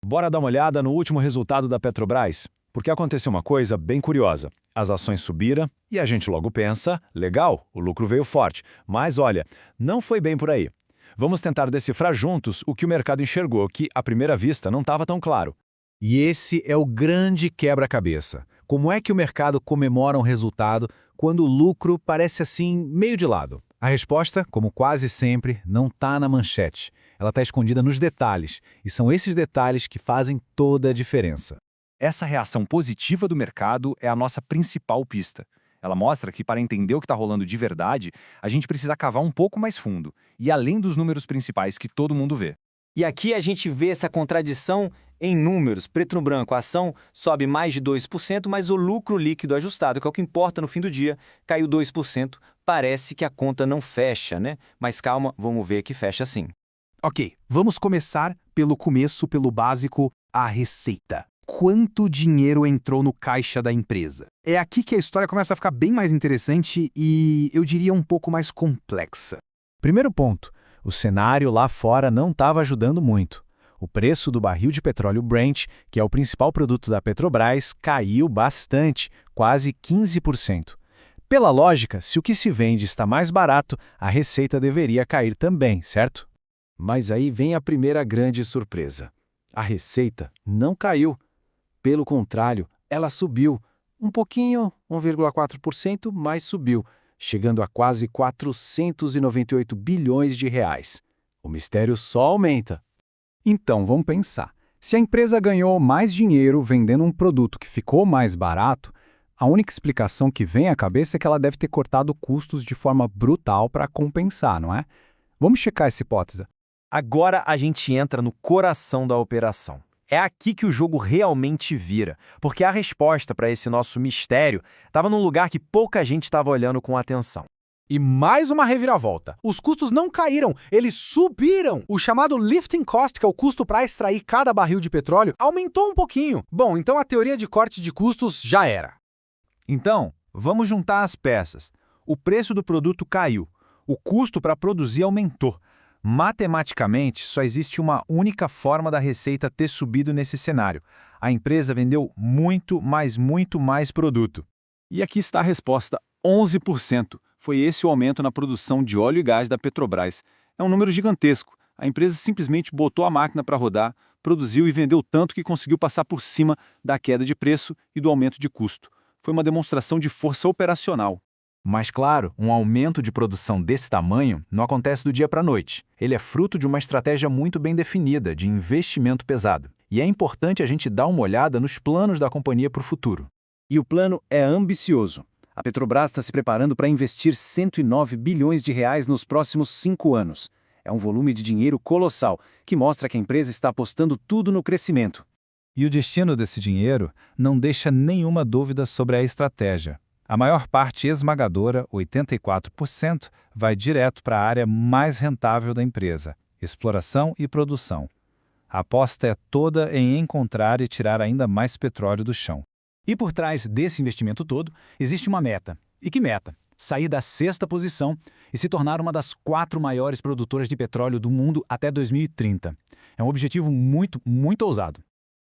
Bora dar uma olhada no último resultado da Petrobras, porque aconteceu uma coisa bem curiosa. As ações subiram e a gente logo pensa, legal, o lucro veio forte, mas olha, não foi bem por aí. Vamos tentar decifrar juntos o que o mercado enxergou, que à primeira vista não estava tão claro. E esse é o grande quebra-cabeça. Como é que o mercado comemora um resultado quando o lucro parece assim meio de lado? A resposta, como quase sempre, não está na manchete. Ela está escondida nos detalhes, e são esses detalhes que fazem toda a diferença. Essa reação positiva do mercado é a nossa principal pista. Ela mostra que, para entender o que está rolando de verdade, a gente precisa cavar um pouco mais fundo, e além dos números principais que todo mundo vê. E aqui a gente vê essa contradição em números. Preto no branco, a ação sobe mais de 2%, mas o lucro líquido ajustado, que é o que importa no fim do dia, caiu 2%. Parece que a conta não fecha, né? Mas calma, vamos ver que fecha sim. Ok, vamos começar pelo começo, pelo básico, a receita. Quanto dinheiro entrou no caixa da empresa? É aqui que a história começa a ficar bem mais interessante e, eu diria, um pouco mais complexa. Primeiro ponto, o cenário lá fora não estava ajudando muito. O preço do barril de petróleo Brent, que é o principal produto da Petrobras, caiu bastante, quase 15%. Pela lógica, se o que se vende está mais barato, a receita deveria cair também, certo? Mas aí vem a primeira grande surpresa. A receita não caiu. Pelo contrário, ela subiu. Um pouquinho, 1,4%, mas subiu, chegando a quase 498 bilhões de reais. O mistério só aumenta. Então, vamos pensar. Se a empresa ganhou mais dinheiro vendendo um produto que ficou mais barato, a única explicação que vem à cabeça é que ela deve ter cortado custos de forma brutal para compensar, não é? Vamos checar essa hipótese. Agora a gente entra no coração da operação. É aqui que o jogo realmente vira, porque a resposta para esse nosso mistério estava num lugar que pouca gente estava olhando com atenção. E mais uma reviravolta. Os custos não caíram, eles subiram. O chamado lifting cost, que é o custo para extrair cada barril de petróleo, aumentou um pouquinho. Bom, então a teoria de corte de custos já era. Então, vamos juntar as peças. O preço do produto caiu, o custo para produzir aumentou. Matematicamente, só existe uma única forma da receita ter subido nesse cenário. A empresa vendeu muito mais produto. E aqui está a resposta, 11%. Foi esse o aumento na produção de óleo e gás da Petrobras. É um número gigantesco. A empresa simplesmente botou a máquina para rodar, produziu e vendeu tanto que conseguiu passar por cima da queda de preço e do aumento de custo. Foi uma demonstração de força operacional. Mas claro, um aumento de produção desse tamanho não acontece do dia para a noite. Ele é fruto de uma estratégia muito bem definida, de investimento pesado. E é importante a gente dar uma olhada nos planos da companhia para o futuro. E o plano é ambicioso. A Petrobras está se preparando para investir 109 bilhões de reais nos próximos 5 anos. É um volume de dinheiro colossal, que mostra que a empresa está apostando tudo no crescimento. E o destino desse dinheiro não deixa nenhuma dúvida sobre a estratégia. A maior parte esmagadora, 84%, vai direto para a área mais rentável da empresa, exploração e produção. A aposta é toda em encontrar e tirar ainda mais petróleo do chão. E por trás desse investimento todo, existe uma meta. E que meta? Sair da 6ª posição e se tornar uma das 4 maiores produtoras de petróleo do mundo até 2030. É um objetivo muito ousado.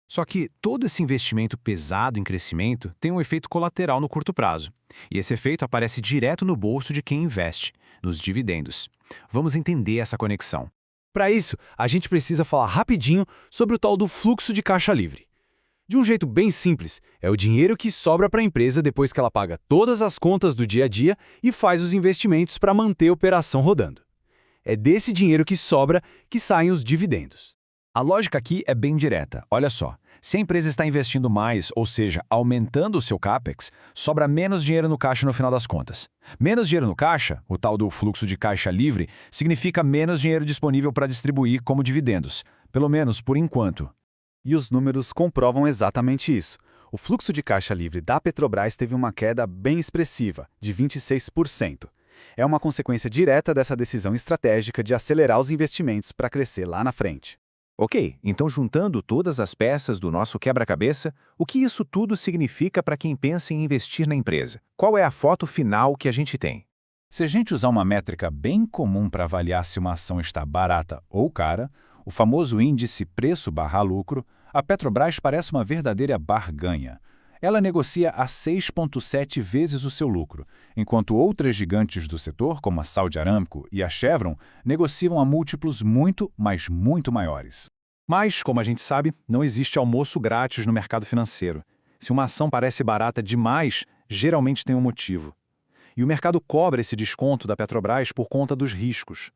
Só que todo esse investimento pesado em crescimento tem um efeito colateral no curto prazo. E esse efeito aparece direto no bolso de quem investe, nos dividendos. Vamos entender essa conexão. Para isso, a gente precisa falar rapidinho sobre o tal do fluxo de caixa livre. De um jeito bem simples, é o dinheiro que sobra para a empresa depois que ela paga todas as contas do dia a dia e faz os investimentos para manter a operação rodando. É desse dinheiro que sobra que saem os dividendos. A lógica aqui é bem direta. Olha só, se a empresa está investindo mais, ou seja, aumentando o seu CAPEX, sobra menos dinheiro no caixa no final das contas. Menos dinheiro no caixa, o tal do fluxo de caixa livre, significa menos dinheiro disponível para distribuir como dividendos, pelo menos por enquanto. E os números comprovam exatamente isso. O fluxo de caixa livre da Petrobras teve uma queda bem expressiva, de 26%. É uma consequência direta dessa decisão estratégica de acelerar os investimentos para crescer lá na frente. Ok, então juntando todas as peças do nosso quebra-cabeça, o que isso tudo significa para quem pensa em investir na empresa? Qual é a foto final que a gente tem? Se a gente usar uma métrica bem comum para avaliar se uma ação está barata ou cara, o famoso índice preço/lucro, A Petrobras parece uma verdadeira barganha. Ela negocia a 6,7 vezes o seu lucro, enquanto outras gigantes do setor, como a Saudi Aramco e a Chevron, negociam a múltiplos muito, mas muito maiores. Mas, como a gente sabe, não existe almoço grátis no mercado financeiro. Se uma ação parece barata demais, geralmente tem um motivo. E o mercado cobra esse desconto da Petrobras por conta dos riscos.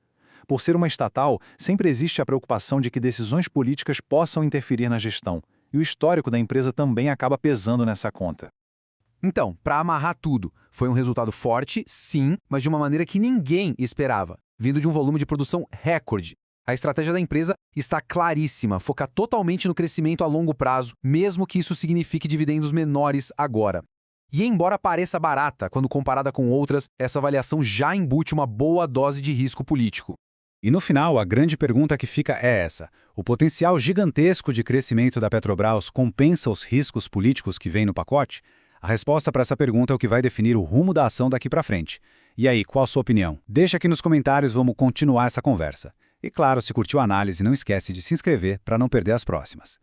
Por ser uma estatal, sempre existe a preocupação de que decisões políticas possam interferir na gestão, e o histórico da empresa também acaba pesando nessa conta. Então, para amarrar tudo, foi um resultado forte, sim, mas de uma maneira que ninguém esperava, vindo de um volume de produção recorde. A estratégia da empresa está claríssima, focar totalmente no crescimento a longo prazo, mesmo que isso signifique dividendos menores agora. E embora pareça barata quando comparada com outras, essa avaliação já embute uma boa dose de risco político. E no final, a grande pergunta que fica é essa: o potencial gigantesco de crescimento da Petrobras compensa os riscos políticos que vêm no pacote? A resposta para essa pergunta é o que vai definir o rumo da ação daqui para frente. E aí, qual a sua opinião? Deixa aqui nos comentários, vamos continuar essa conversa. E claro, se curtiu a análise, não esquece de se inscrever para não perder as próximas.